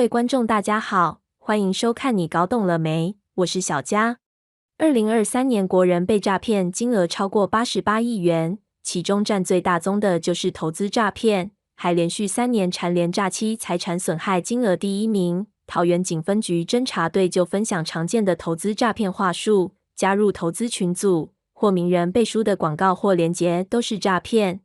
位观众大家好，欢迎收看你搞懂了没？我是小佳。2023年国人被诈骗金额超过88亿元，其中占最大宗的就是投资诈骗，还连续3年蝉联诈欺财产损害金额第1名。桃园警分局侦查队就分享常见的投资诈骗话术，加入投资群组或名人背书的广告或连结都是诈骗。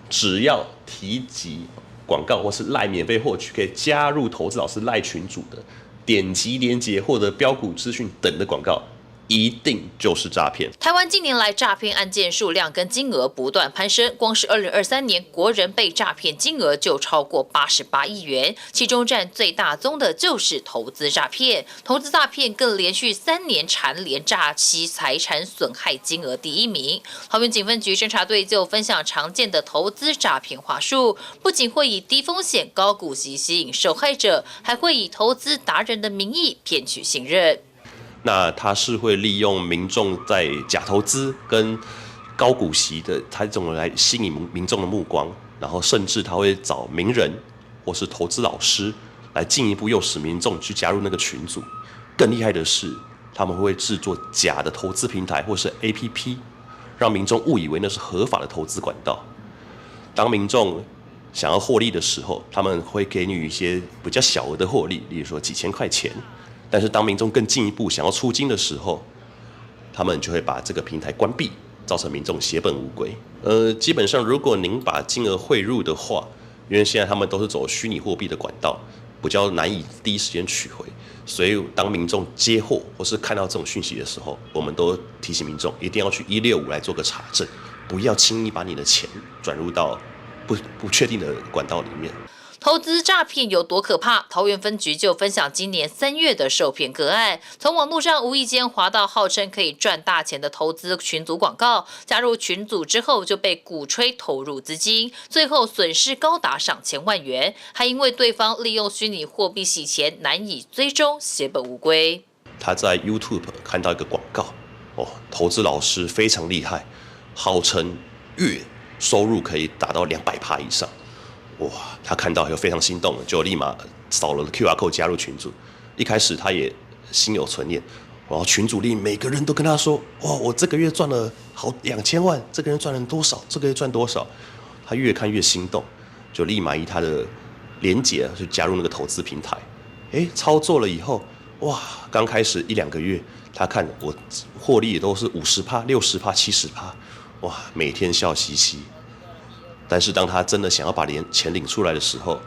只要提及广告或是赖免费获取可以加入投资老师赖群组的，点击连结获得标股资讯等的广告，一定就是诈骗。台湾近年来诈骗案件数量跟金额不断攀升，光是2023年国人被诈骗金额就超过88亿元，其中占最大宗的就是投资诈骗。投资诈骗更连续3年蝉联诈欺财产损害金额第1名。桃园警分局侦查队就分享常见的投资诈骗话术，不仅会以低风险高股息吸引受害者，还会以投资达人的名义骗取信任。那他是会利用民众在假投资跟高股息的他这种来吸引民众的目光，然后甚至他会找名人或是投资老师来进一步诱使民众去加入那个群组。更厉害的是，他们会制作假的投资平台或是 APP， 让民众误以为那是合法的投资管道。当民众想要获利的时候，他们会给你一些比较小额的获利，例如说几千块钱。但是当民众更进一步想要出金的时候，他们就会把这个平台关闭，造成民众血本无归。基本上如果您把金额汇入的话，因为现在他们都是走虚拟货币的管道，比较难以第一时间取回，所以当民众接获或是看到这种讯息的时候，我们都提醒民众一定要去165来做个查证，不要轻易把你的钱转入到不确定的管道里面。投资诈骗有多可怕？桃园分局就分享今年3月的受骗个案，从网络上无意间滑到号称可以赚大钱的投资群组广告，加入群组之后就被鼓吹投入资金，最后损失高达上千万元，还因为对方利用虚拟货币洗钱，难以追踪，血本无归。他在 YouTube 看到一个广告，投资老师非常厉害，号称月收入可以达到200%以上。哇！他看到就非常心动了，就立马扫了 QR code 加入群组。一开始他也心有存念，然后群组里每个人都跟他说：“哇，我这个月赚了好2000万，这个人赚了多少？这个月赚多少？”他越看越心动，就立马以他的连结去加入那个投资平台。操作了以后，哇！刚开始1-2个月，他看我获利也都是50%、60%、70%，哇！每天笑嘻嘻。但是当他真的想要把钱领出来的时候，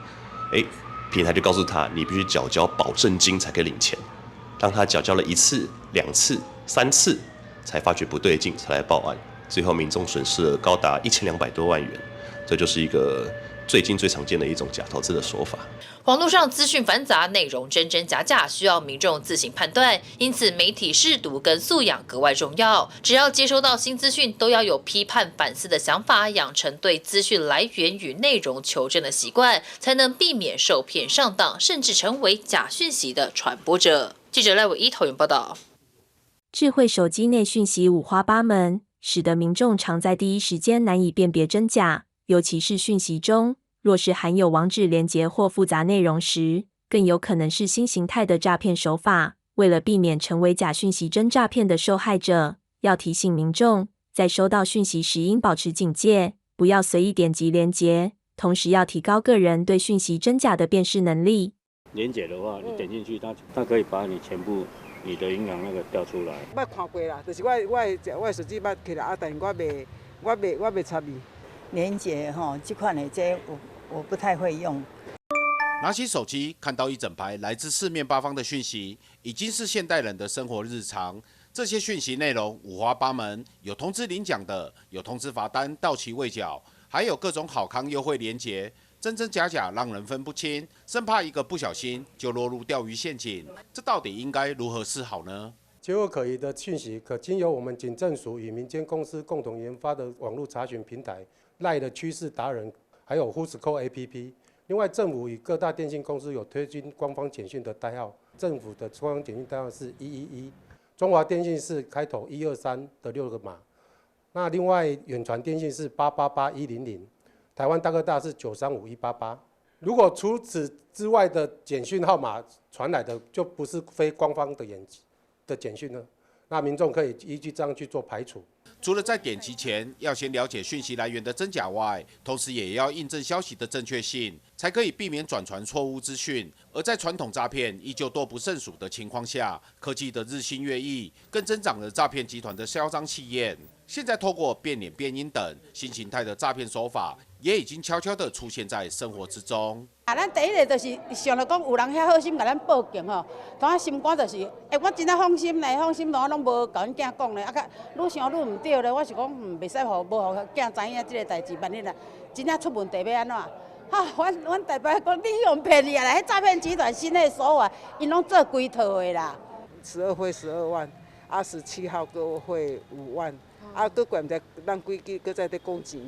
平台就告诉他，你必须缴交保证金才可以领钱。当他缴交了1次、2次、3次，才发觉不对劲，才来报案。最后民众损失了高达1200多万元，这就是一个最近最常见的一种假投资的手法。网络上资讯繁杂，内容真真假假，需要民众自行判断。因此，媒体识读跟素养格外重要。只要接收到新资讯，都要有批判反思的想法，养成对资讯来源与内容求证的习惯，才能避免受骗上当，甚至成为假讯息的传播者。记者赖伟一桃园报道。智慧手机内讯息五花八门，使得民众常在第一时间难以辨别真假，尤其是讯息中若是含有网址连结或复杂内容时，更有可能是新形态的诈骗手法。为了避免成为假讯息真诈骗的受害者，要提醒民众，在收到讯息时应保持警戒，不要随意点击连结，同时要提高个人对讯息真假的辨识能力。连结的话，你点进去，它可以把你全部你的银行那个调出来。捌看过啦，就是我手机捌起来，但我未插伊。连结这款的这我不太会用。拿起手机，看到一整排来自四面八方的讯息，已经是现代人的生活日常。这些讯息内容五花八门，有通知领奖的，有通知罚单到期未缴，还有各种好康优惠连结，真真假假让人分不清，生怕一个不小心就落入钓鱼陷阱。这到底应该如何是好呢？结果可疑的讯息，可经由我们警政署与民间公司共同研发的网络查询平台赖的趋势达人，还有 Whoscall APP。另外，政府与各大电信公司有推进官方简讯的代号，政府的官方简讯代号是111，中华电信是开头123的6个码。那另外远传电信是888100，台湾大哥大是935188。如果除此之外的简讯号码传来的就不是非官方的简讯呢，那民众可以依据这样去做排除。除了在点击前要先了解讯息来源的真假外，同时也要印证消息的正确性，才可以避免转传错误资讯。而在传统诈骗依旧多不胜数的情况下，科技的日新月异，更增长了诈骗集团的嚣张气焰。现在透过变脸、变音等新形态的诈骗手法，也已经悄悄地出现在生活之中。咱第一个就是想着讲有人遐好心甲咱报警吼，当下心肝就是，我真正放心嘞，放心拢无甲阮囝讲咧，甲愈想愈唔对咧，我是讲袂使互囝知影即个代志，万一啦真正出问题要安怎？阮大伯讲你用骗你啊啦，迄诈骗集团新的手法，因拢做规套的啦。12会12万，17号个会5万。佫怪毋知咱几支佫在讲钱，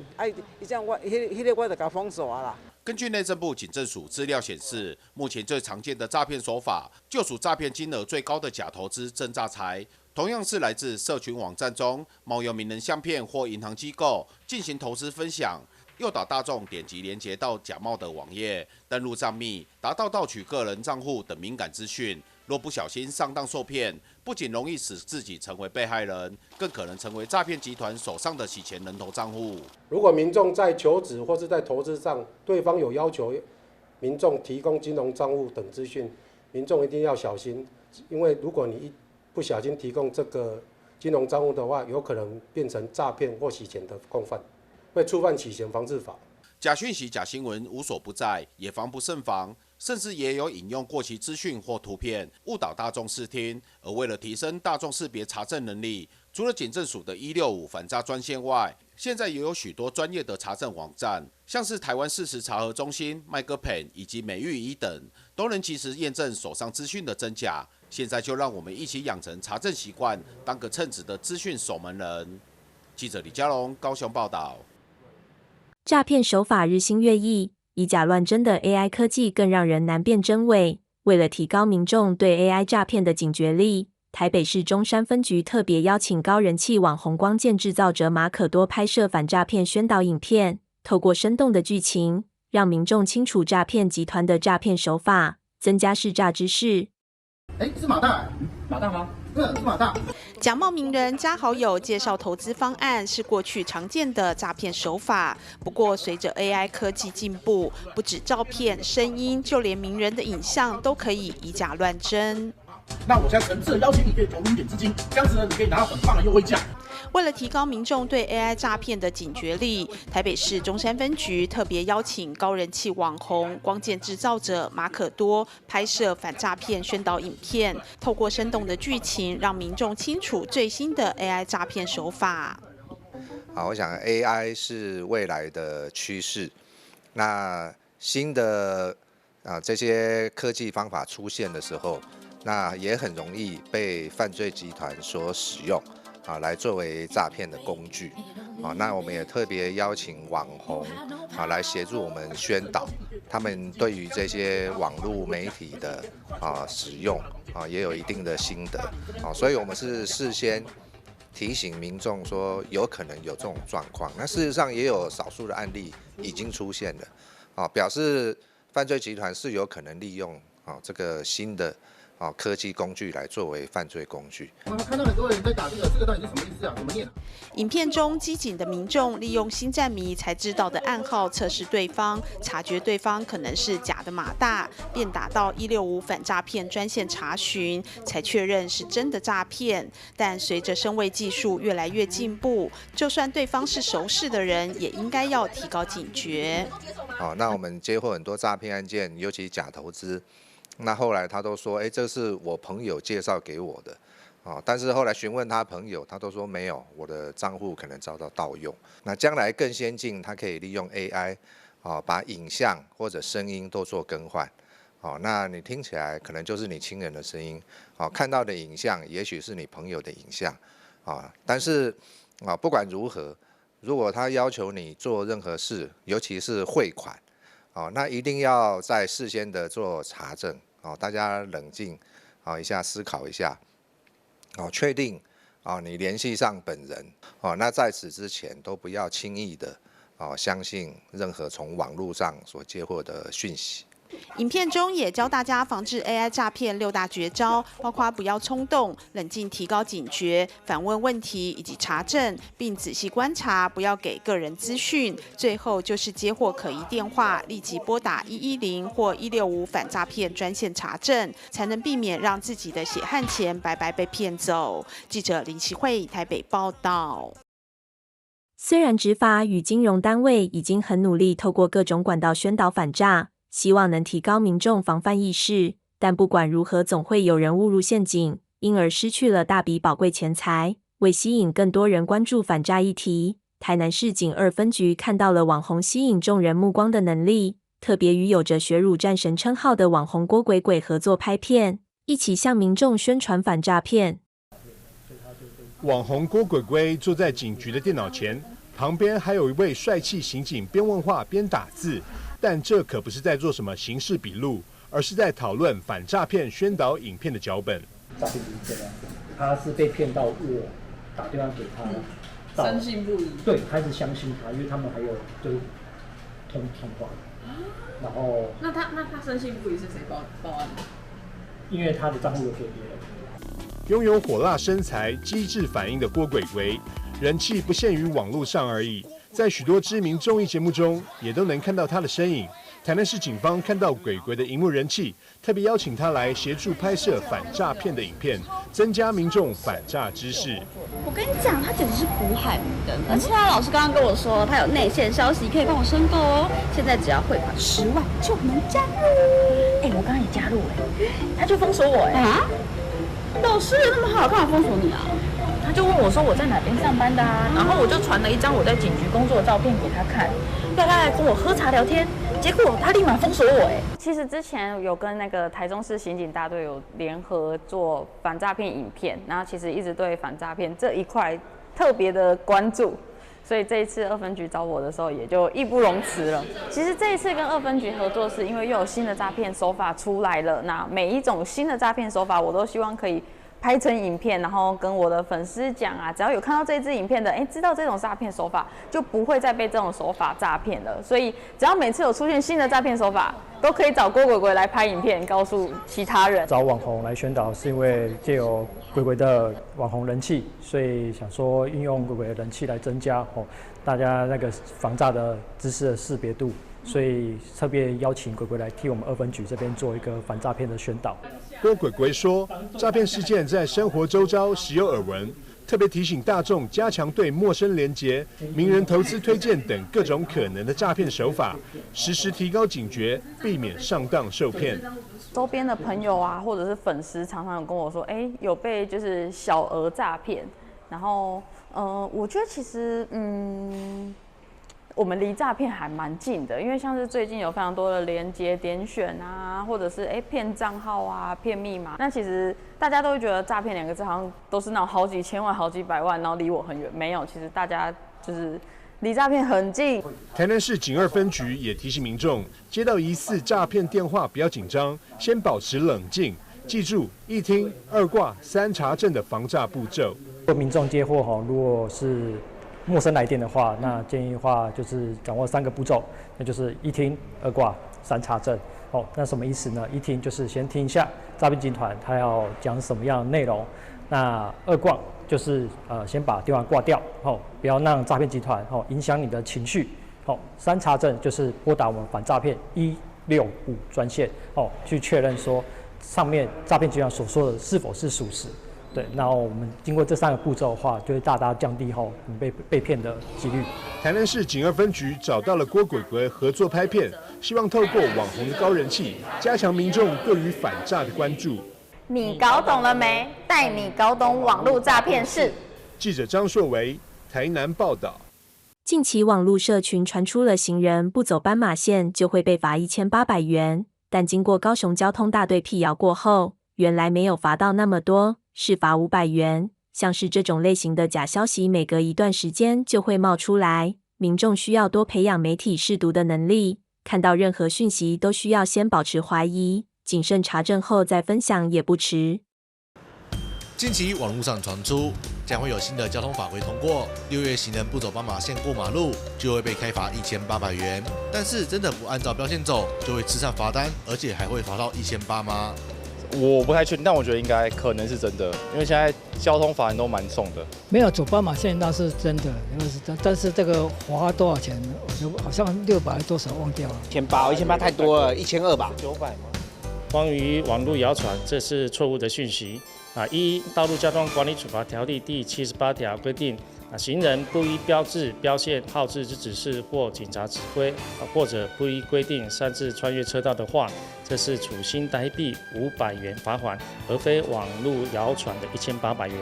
伊这样迄个我就甲封锁啦。根据内政部警政署资料显示，目前最常见的诈骗手法，就属诈骗金额最高的假投资真诈财，同样是来自社群网站中冒用名人相片或银行机构进行投资分享，诱导大众点击连结到假冒的网页，登录账密，达到盗取个人账户等敏感资讯。若不小心上当受骗，不仅容易使自己成为被害人，更可能成为诈骗集团手上的洗钱人头账户。如果民众在求职或是在投资上，对方有要求民众提供金融账户等资讯，民众一定要小心，因为如果你一不小心提供这个金融账户的话，有可能变成诈骗或洗钱的共犯，会触犯洗钱防治法。假讯息、假新闻无所不在，也防不胜防，甚至也有引用过期资讯或图片误导大众视听。而为了提升大众识别查证能力，除了警政署的165反诈专线外，现在也有许多专业的查证网站，像是台湾事实查核中心、麦哥 Pen 以及美玉仪等，都能及时验证手上资讯的真假。现在就让我们一起养成查证习惯，当个称职的资讯守门人。记者李佳龙高雄报道。诈骗手法日新月异，以假乱真的 AI 科技更让人难辨真伪。为了提高民众对 AI 诈骗的警觉力，台北市中山分局特别邀请高人气网红光剑制造者马可多拍摄反诈骗宣导影片，透过生动的剧情，让民众清楚诈骗集团的诈骗手法，增加识诈知识。是马大，马大吗？是马大。假冒名人加好友介绍投资方案是过去常见的诈骗手法。不过，随着 AI 科技进步，不止照片、声音，就连名人的影像都可以以假乱真。那我现在诚挚的邀请你可以投入一点资金，这样子呢，你可以拿到很棒的优惠价。为了提高民众对 AI 诈骗的警觉力，台北市中山分局特别邀请高人气网红光剑制造者马可多拍摄反诈骗宣导影片，透过生动的剧情，让民众清楚最新的 AI 诈骗手法。我想 AI 是未来的趋势，那新的这些科技方法出现的时候，那也很容易被犯罪集团所使用。来作为诈骗的工具，那我们也特别邀请网红来协助我们宣导，他们对于这些网络媒体的使用也有一定的心得，所以我们是事先提醒民众说有可能有这种状况，那事实上也有少数的案例已经出现了，表示犯罪集团是有可能利用这个新的科技工具来作为犯罪工具。我们看到很多人在打这个到底是什么意思啊？怎么念？影片中机警的民众利用新战迷才知道的暗号测试对方，察觉对方可能是假的马大，便打到165反诈骗专线查询，才确认是真的诈骗。但随着声位技术越来越进步，就算对方是熟识的人，也应该要提高警觉。那我们接获很多诈骗案件，尤其假投资。那后来他都说，这是我朋友介绍给我的，但是后来询问他朋友，他都说没有，我的账户可能遭到盗用。那将来更先进，他可以利用 AI，把影像或者声音都做更换，那你听起来可能就是你亲人的声音，看到的影像也许是你朋友的影像，但是不管如何，如果他要求你做任何事，尤其是汇款，那一定要在事先的做查证，大家冷静一下，思考一下，确定你联系上本人，那在此之前都不要轻易的相信任何从网络上所接获的讯息。影片中也教大家防治 AI 诈骗6大绝招，包括不要冲动、冷静提高警觉、反问问题以及查证，并仔细观察，不要给个人资讯。最后就是接获可疑电话，立即拨打110或165反诈骗专线查证，才能避免让自己的血汗钱白白被骗走。记者林奇慧台北报道。虽然执法与金融单位已经很努力，透过各种管道宣导反诈，希望能提高民众防范意识，但不管如何，总会有人误入陷阱，因而失去了大笔宝贵钱财。为吸引更多人关注反诈议题，台南市警2分局看到了网红吸引众人目光的能力，特别与有着血乳战神称号的网红郭鬼鬼合作拍片，一起向民众宣传反诈骗。网红郭鬼鬼坐在警局的电脑前，旁边还有一位帅气刑警边问话边打字。但这可不是在做什么刑事笔录，而是在讨论反诈骗宣导影片的脚本。诈骗就是这样，他是被骗到我打电话给他，深信不疑。对，开始相信他，因为他们还有就是通话，然后那他深信不疑是谁报案的？因为他的账户有给别人。拥有火辣身材、机智反应的郭鬼鬼，人气不限于网络上而已。在许多知名综艺节目中，也都能看到他的身影。台南市警方看到鬼鬼的荧幕人气，特别邀请他来协助拍摄反诈骗的影片，增加民众反诈知识。我跟你讲，他简直是苦海明灯，而且他老师刚刚跟我说，他有内线消息可以帮我申购哦，现在只要汇款10万就能加入。我刚刚也加入他就封锁我啊！老师那么好，干嘛封锁你啊？他就问我说我在哪边上班的啊，然后我就传了一张我在警局工作的照片给他看，要他来跟我喝茶聊天，结果他立马封锁我其实之前有跟那个台中市刑警大队有联合做反诈骗影片，然后其实一直对反诈骗这一块特别的关注，所以这一次2分局找我的时候也就义不容辞了。其实这一次跟2分局合作，是因为又有新的诈骗手法出来了，那每一种新的诈骗手法，我都希望可以拍成影片，然后跟我的粉丝讲啊，只要有看到这支影片的，知道这种诈骗手法，就不会再被这种手法诈骗了。所以只要每次有出现新的诈骗手法，都可以找郭鬼鬼来拍影片，告诉其他人。找网红来宣导，是因为藉由鬼鬼的网红人气，所以想说运用鬼鬼的人气来增加大家那个防诈的知识的识别度。所以特别邀请鬼鬼来替我们2分局这边做一个反诈骗的宣导。郭鬼鬼说，诈骗事件在生活周遭时有耳闻，特别提醒大众加强对陌生连结、名人投资推荐等各种可能的诈骗手法，时时提高警觉，避免上当受骗。周边的朋友啊，或者是粉丝，常常有跟我说，有被就是小额诈骗，然后我觉得其实我们离诈骗还蛮近的，因为像是最近有非常多的连结点选啊，或者是骗账号啊、骗密码，那其实大家都会觉得诈骗2个字好像都是那种好几千万、好几百万，然后离我很远。没有，其实大家就是离诈骗很近。台南市警2分局也提醒民众，接到疑似诈骗电话不要紧张，先保持冷静，记住1听、2挂、3查证的防诈步骤。如果民众接获如果是陌生来电的话，那建议的话就是掌握3个步骤，那就是1听、2挂、3查证。那什么意思呢？1听就是先听一下诈骗集团他要讲什么样的内容，那2挂就是先把电话挂掉，不要让诈骗集团影响你的情绪。3查证就是拨打我们反诈骗165专线，去确认说上面诈骗集团所说的是否是属实。对，然后我们经过这3个步骤的话，就会大大降低你被骗的几率。台南市警2分局找到了郭鬼鬼合作拍片，希望透过网红的高人气，加强民众对于反诈的关注。你搞懂了没？带你搞懂网络诈骗事。记者张硕维，台南报道。近期网络社群传出了行人不走斑马线就会被罚1800元，但经过高雄交通大队辟谣过后，原来没有罚到那么多。是罚500元。像是这种类型的假消息，每隔一段时间就会冒出来，民众需要多培养媒体识读的能力，看到任何讯息都需要先保持怀疑，谨慎查证后再分享也不迟。近期网络上传出将会有新的交通法规通过，6月行人不走斑马线过马路就会被开罚1800元。但是真的不按照标线走，就会吃上罚单，而且还会罚到1800吗？我不太确定，但我觉得应该可能是真的，因为现在交通罚单都蛮重的。没有走斑马线那是真的，但是这个罚多少钱，我就好像600多少忘掉了。1800太多了，1200吧。900吗？关于网络谣传，这是错误的讯息。依《道路交通管理处罚条例》第78条规定，行人不依标志、标线、号志之指示或警察指挥，或者不依规定擅自穿越车道的话，这是处新台币500元罚款，而非网络谣传的1800元。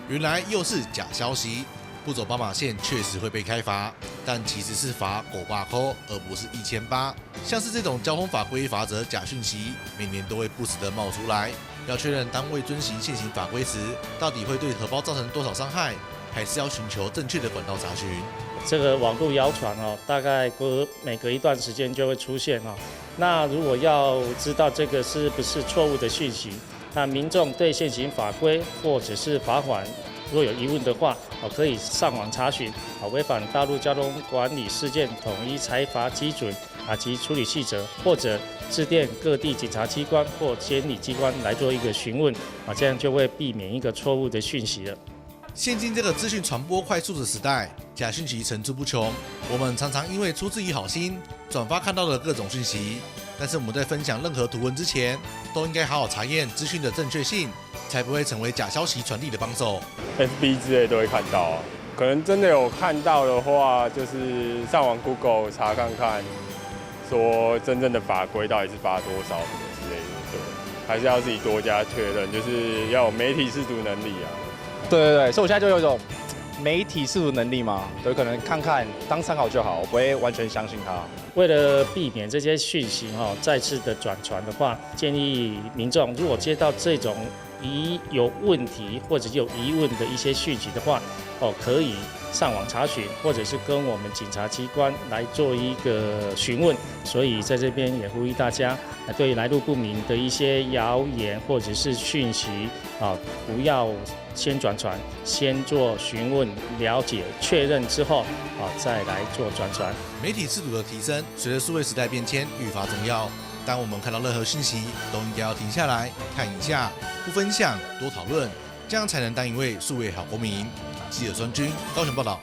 原来又是假消息，不走斑马线确实会被开罚，但其实是罚500块，而不是1800。像是这种交通法规罚则假讯息，每年都会不时的冒出来。要确认当未遵循现行法规时，到底会对荷包造成多少伤害，还是要寻求正确的管道查询。这个网络谣传大概每隔一段时间就会出现那如果要知道这个是不是错误的讯息，那民众对现行法规或者是罚款若有疑问的话，可以上网查询违反道路交通管理事件统一裁罚基准及处理细则，或者致电各地警察机关或监理机关来做一个询问这样就会避免一个错误的讯息了。现今这个资讯传播快速的时代，假讯息层出不穷。我们常常因为出自于好心，转发看到的各种讯息，但是我们在分享任何图文之前，都应该好好查验资讯的正确性，才不会成为假消息传递的帮手。FB 之类都会看到可能真的有看到的话，就是上网 Google 查看看，说真正的法规到底是罚多少什么之类的，对，还是要自己多加确认，就是要有媒体识读能力对，所以我现在就有一种媒体识读能力嘛，对，可能看看当参考就好，我不会完全相信它。为了避免这些讯息再次的转传的话，建议民众如果接到这种有问题或者有疑问的一些讯息的话，可以上网查询，或者是跟我们警察机关来做一个询问。所以在这边也呼吁大家，对来路不明的一些谣言或者是讯息不要先转传，先做询问、了解、确认之后再来做转传。媒体识读的提升，随着数位时代变迁愈发重要。当我们看到任何讯息，都应该要停下来看一下，不分享，多讨论，这样才能当一位数位好公民。记者孙军高雄报道。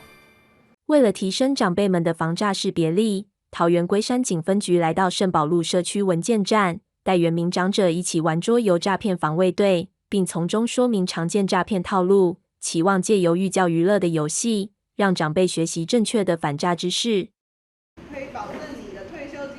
为了提升长辈们的防诈识别力，桃园龟山警分局来到圣保路社区文健站，带原民长者一起玩桌游诈骗防卫队，并从中说明常见诈骗套路，期望借由寓教于乐的游戏，让长辈学习正确的反诈知识。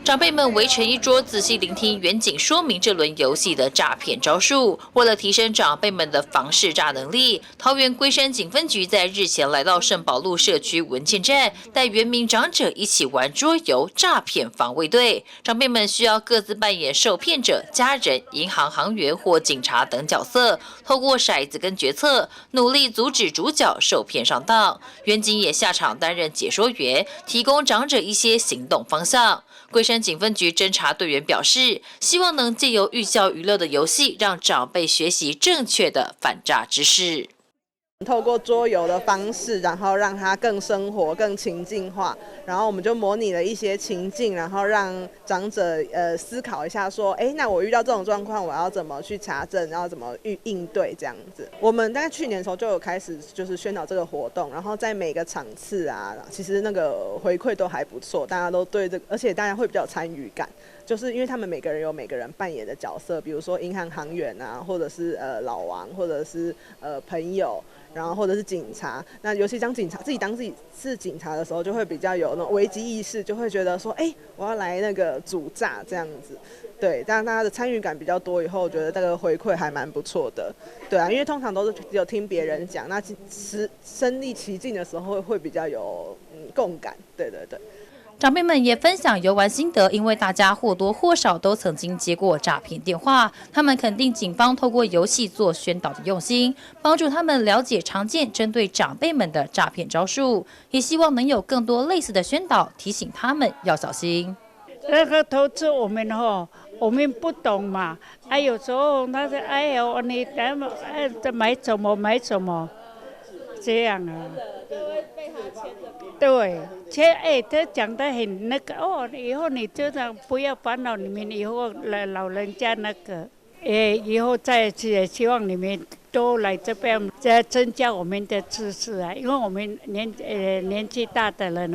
长辈们围成一桌，仔细聆听远景说明这轮游戏的诈骗招数。为了提升长辈们的防识诈能力，桃园龟山警分局在日前来到圣保路社区文健站，带原民长者一起玩桌游诈骗防卫队。长辈们需要各自扮演受骗者、家人、银行行员或警察等角色，透过骰子跟决策，努力阻止主角受骗上当。远警也下场担任解说员，提供长者一些行动方向。龟山警分局侦查队员表示，希望能借由寓教于乐的游戏，让长辈学习正确的反诈知识。透过桌游的方式，然后让它更生活、更情境化。然后我们就模拟了一些情境，然后让长者思考一下，说，那我遇到这种状况，我要怎么去查证，然后怎么应对这样子。我们大概去年的时候就有开始就是宣导这个活动，然后在每个场次啊，其实那个回馈都还不错，大家都对这个，而且大家会比较有参与感。就是因为他们每个人有每个人扮演的角色，比如说银行行员啊，或者是老王，或者是朋友，然后或者是警察。那尤其当警察自己是警察的时候，就会比较有那种危机意识，就会觉得说，我要来那个阻诈这样子。对，但大家的参与感比较多以后，我觉得这个回馈还蛮不错的。对啊，因为通常都是只有听别人讲，那身临其境的时候会比较有共感。对。长辈们也分享游玩心得，因为大家或多或少都曾经接过诈骗电话，他们肯定警方透过游戏做宣导的用心，帮助他们了解常见针对长辈们的诈骗招数，也希望能有更多类似的宣导，提醒他们要小心。那个投资我们我们不懂嘛，有时候他说哎呦你买什么，这样啊。对，他讲得很那个以后你就这样不要烦恼你们以后老人家那个，以后再希望你们都来这边，再增加我们的知识啊，因为我们年纪大的人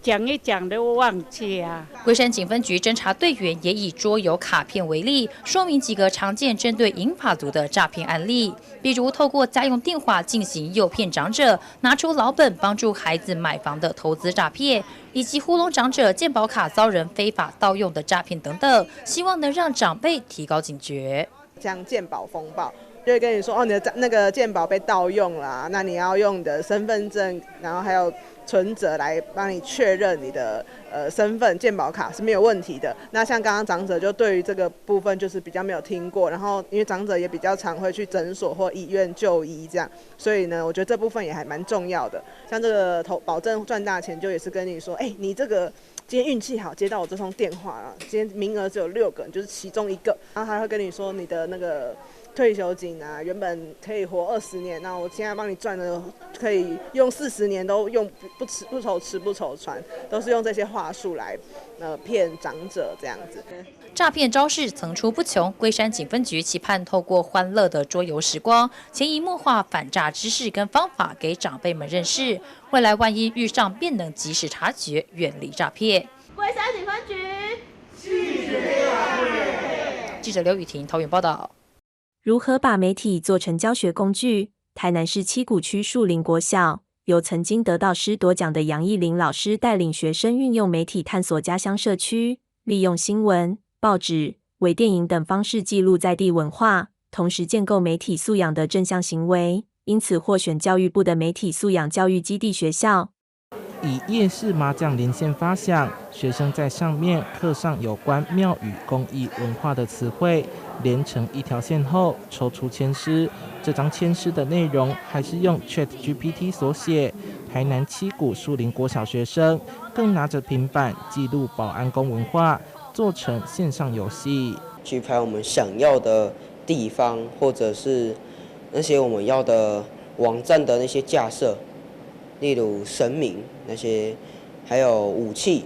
讲一讲都忘记啊。龟山警分局侦查队员也以桌游卡片为例，说明几个常见针对银发族的诈骗案例，比如透过家用电话进行诱骗长者拿出老本帮助孩子买房的投资诈骗，以及糊弄长者健保卡遭人非法盗用的诈骗等等，希望能让长辈提高警觉。像健保风暴，就会跟你说你的那个健保被盗用了，那你要用你的身份证，然后还有存折来帮你确认你的身份，健保卡是没有问题的。那像刚刚长者就对于这个部分就是比较没有听过，然后因为长者也比较常会去诊所或医院就医这样，所以呢，我觉得这部分也还蛮重要的。像这个保证赚大钱，就也是跟你说，你这个今天运气好，接到我这通电话了，今天名额只有6个，你就是其中1个，然后还会跟你说你的那个退休金啊，原本可以活20年，那我现在帮你赚的可以用40年都用不愁吃不愁穿，都是用这些话术来骗长者这样子。诈骗招式层出不穷，龟山警分局期盼透过欢乐的桌游时光，潜移默化反诈知识跟方法给长辈们认识，未来万一遇上便能及时察觉，远离诈骗。龟山警分局，记者刘雨婷桃园报道。如何把媒体做成教学工具？台南市七股区树林国小由曾经得到师铎奖的杨义玲老师带领学生运用媒体探索家乡社区，利用新闻、报纸、微电影等方式记录在地文化，同时建构媒体素养的正向行为，因此获选教育部的媒体素养教育基地学校。以夜市麻将连线发想，学生在上面刻上有关庙宇工艺文化的词汇，连成一条线后抽出签诗。这张签诗的内容还是用 ChatGPT 所写。台南七股树林国小学生更拿着平板记录保安宫文化，做成线上游戏，去拍我们想要的地方，或者是那些我们要的网站的那些架设。例如神明那些，还有武器，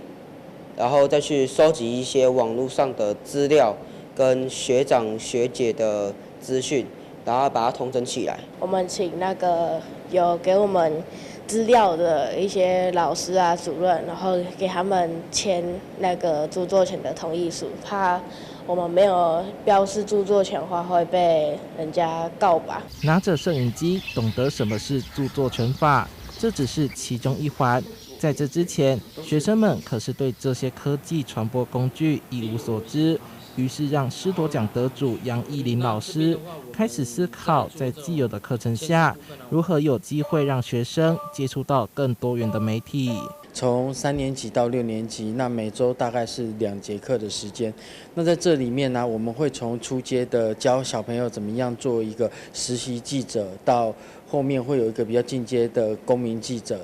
然后再去收集一些网络上的资料跟学长学姐的资讯，然后把它统整起来。我们请那个有给我们资料的一些老师啊、主任，然后给他们签那个著作权的同意书，怕我们没有标示著作权的话会被人家告吧。拿着摄影机，懂得什么是著作权法。这只是其中一环，在这之前，学生们可是对这些科技传播工具一无所知。于是让师铎奖得主杨义玲老师开始思考，在既有的课程下，如何有机会让学生接触到更多元的媒体。从3年级到6年级，那每周大概是2节课的时间。那在这里面呢，我们会从初阶的教小朋友怎么样做一个实习记者，到后面会有一个比较进阶的公民记者，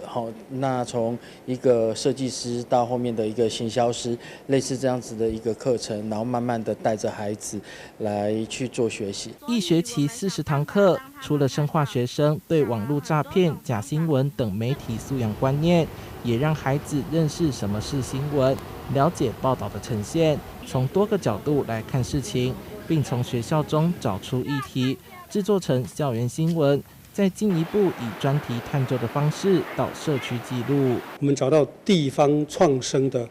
那从一个设计师到后面的一个行销师，类似这样子的一个课程，然后慢慢的带着孩子来去做学习。一学期40堂课，除了深化学生对网络诈骗、假新闻等媒体素养观念，也让孩子认识什么是新闻，了解报道的呈现，从多个角度来看事情，并从学校中找出议题，制作成校园新闻。再进一步以专题探究的方式到社区记录，我们找到地方创生的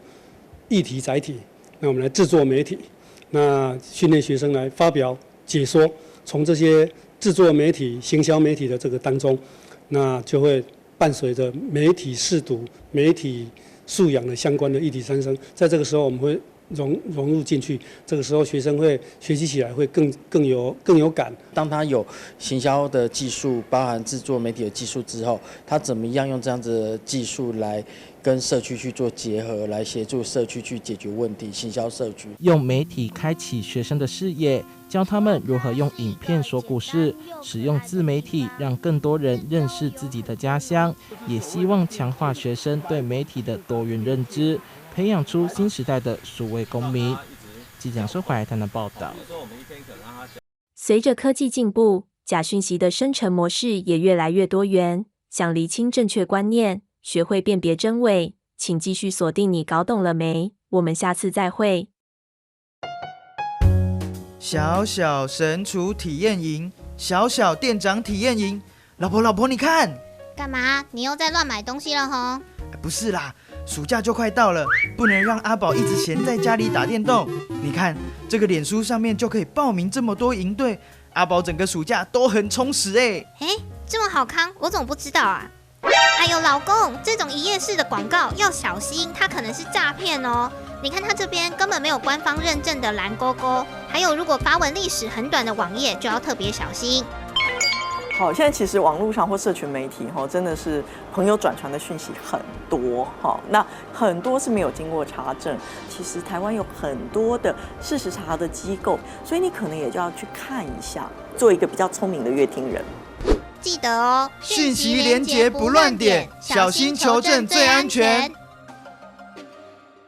议题载体，那我们来制作媒体，那训练学生来发表解说，从这些制作媒体、行销媒体的这个当中，那就会伴随着媒体识读、媒体素养的相关的议题产生。在这个时候，我们会融入进去，这个时候学生会学习起来会更有感。当他有行销的技术，包含制作媒体的技术之后，他怎么样用这样子的技术来跟社区去做结合，来协助社区去解决问题，行销社区。用媒体开启学生的视野，教他们如何用影片说故事，使用自媒体让更多人认识自己的家乡，也希望强化学生对媒体的多元认知，培养出新时代的数位公民。记者收回台南报道。随着科技进步，假讯息的生成模式也越来越多元。想厘清正确观念，学会辨别真伪，请继续锁定你搞懂了没？我们下次再会。小小神厨体验营，小小店长体验营。老婆，你看。干嘛？你又在乱买东西了吼？不是啦，暑假就快到了，不能让阿宝一直闲在家里打电动。你看这个脸书上面就可以报名这么多营队，阿宝整个暑假都很充实哎。这么好康，我怎么不知道啊？哎呦，老公，这种一页式的广告要小心，它可能是诈骗哦。你看它这边根本没有官方认证的蓝勾勾，还有如果发文历史很短的网页，就要特别小心。好，现在其实网络上或社群媒体真的是朋友转传的讯息很多，那很多是没有经过查证。其实台湾有很多的事实查核的机构，所以你可能也就要去看一下，做一个比较聪明的乐听人。记得哦，讯息连结不乱点，小心求证最安全。